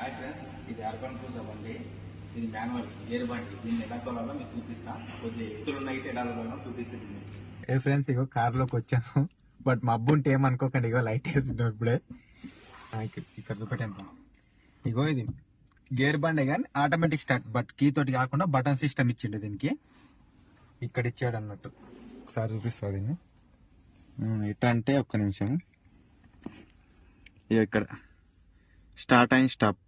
Hi friends, ఇది urban cruiser బండి. ఇది మాన్యువల్ గేర్ బండి. దీన్ని ఎలా తోలాలో మీకు చూపిస్తా. కొద్ది ఎత్తులు నైట్ ఎలా తోలాలో చూపిస్తుంది. ఏ ఫ్రెండ్స్, ఇగో కార్లోకి వచ్చాను. బట్ మా అబ్బు ఉంటే ఏమనుకోకండి, ఇగో లైట్ వేస్తున్నాం ఇప్పుడే. ఇక్కడ చూపెట్టాను. ఇగో ఇది గేర్ బండి కానీ ఆటోమేటిక్ స్టార్ట్, బట్ కీ తోటి కాకుండా బటన్ సిస్టమ్ ఇచ్చిండు దీనికి. ఇక్కడ ఇచ్చాడు అన్నట్టు. ఒకసారి చూపిస్తా దీన్ని. ఎట్లా అంటే ఒక్క నిమిషం. ఇక ఇక్కడ స్టార్ట్ అండ్ స్టాప్,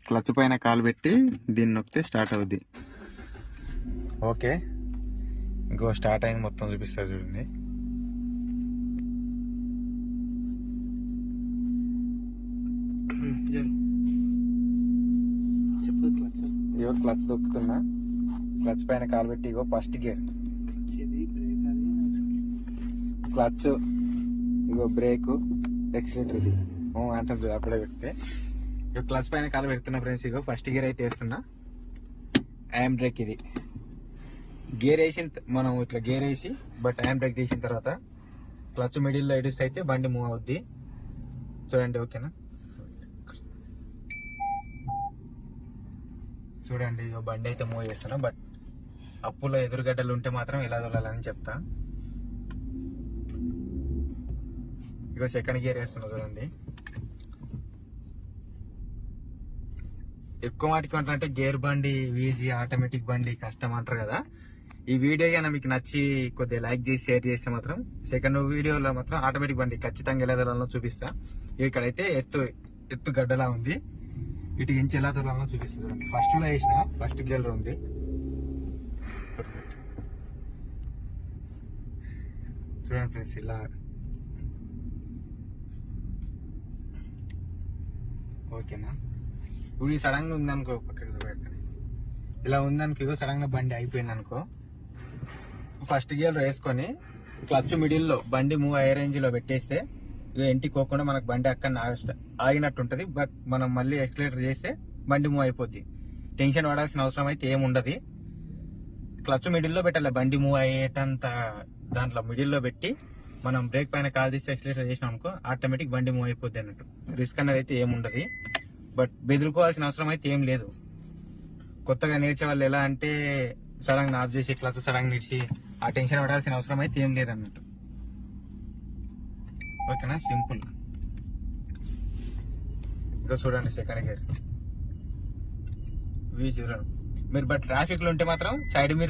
క్లచ్ పైన కాలు పెట్టి దీన్ని నొక్కితే స్టార్ట్ అవుద్ది. ఓకే, ఇంకో స్టార్ట్ అయింది, మొత్తం చూపిస్తా చూడండి. ఇగో క్లచ్ దొక్కుతున్నా, క్లచ్ పైన కాలు పెట్టి ఇగో ఫస్ట్ గేర్, క్లచ్, ఇగో బ్రేక్, ఎక్సిలేటర్. ఇది అంటే అప్పుడే పెడితే ఇక క్లచ్ పైన కాలు పెడుతున్నా ఫ్రెండ్స్. ఇగో ఫస్ట్ గేర్ అయితే వేస్తున్నా. హ్యాండ్ బ్రేక్ ఇది. గేర్ వేసిన మనం ఇట్లా గేర్ వేసి బట్ హ్యాండ్ బ్రేక్ తీసిన తర్వాత క్లచ్ మిడిల్లో ఎడిస్తే అయితే బండి మూవ్ అవుద్ది. చూడండి, ఓకేనా? చూడండి, ఇగో బండి అయితే మూవ్ చేస్తున్నా. బట్ అప్పులో ఎదురుగడ్డలు ఉంటే మాత్రం ఎలా తోలాలని చెప్తా. ఇగో సెకండ్ గేర్ వేస్తున్నా చూడండి. ఎక్కువ మాటికి అంటే గేర్ బండి ఈజీ, ఆటోమేటిక్ బండి కష్టం అంటారు కదా. ఈ వీడియో కన్నా మీకు నచ్చి కొద్దిగా లైక్ చేసి షేర్ చేస్తే మాత్రం సెకండ్ వీడియోలో మాత్రం ఆటోమేటిక్ బండి ఖచ్చితంగా ఎలా తోలాలో చూపిస్తా. ఇక్కడైతే ఎత్తు గడ్డలా ఉంది, ఇటు ఇంచి ఎలా తోలాలో చూపిస్తా చూడండి. ఫస్ట్ లో వేసిన ఫస్ట్ గేర్ ఉంది. చూడండి ఫ్రెండ్స్, ఇలా ఓకేనా? ఇప్పుడు ఈ సడన్ గా ఉందనుకో, పక్కకి చూపెట్టండి. ఇలా ఉందనుకో, ఇగో సడన్ గా బండి అయిపోయింది అనుకో, ఫస్ట్ గేర్ వేసుకొని క్లచ్ మిడిల్ లో బండి మూవ్ అయ్యే రేంజ్ లో పెట్టేస్తే ఇక ఇంటికి పోకుండా మనకు బండి అక్కడ ఆగినట్టు ఉంటది. బట్ మనం మళ్ళీ ఎక్సిలేటర్ చేస్తే బండి మూవ్ అయిపోద్ది. టెన్షన్ పడాల్సిన అవసరం అయితే ఏముండదు. క్లచ్ మిడిల్ లో పెట్టాలి, బండి మూవ్ అయ్యేటంత దాంట్లో మిడిల్ లో పెట్టి మనం బ్రేక్ పైన కాల్ తీసి ఎక్సిలేటర్ చేసినాం అనుకో, ఆటోమేటిక్ బండి మూవ్ అయిపోద్ది అన్నట్టు. రిస్క్ అనేది అయితే ఏముండదు. బట్ బెదిరుకోవాల్సిన అవసరం అయితే ఏం లేదు. కొత్తగా నేర్చే వాళ్ళు ఎలా అంటే సడన్ గా ఆఫ్ చేసి క్లచ్ సడన్ నిడిచి ఆ టెన్షన్ పడాల్సిన అవసరం అయితే ఏం లేదన్నట్టు. ఓకేనా? సింపుల్. ఇంకా చూడండి సెకండ్ గేర్ V0. మీరు బట్ ట్రాఫిక్ లో ఉంటే మాత్రం సైడ్ మీద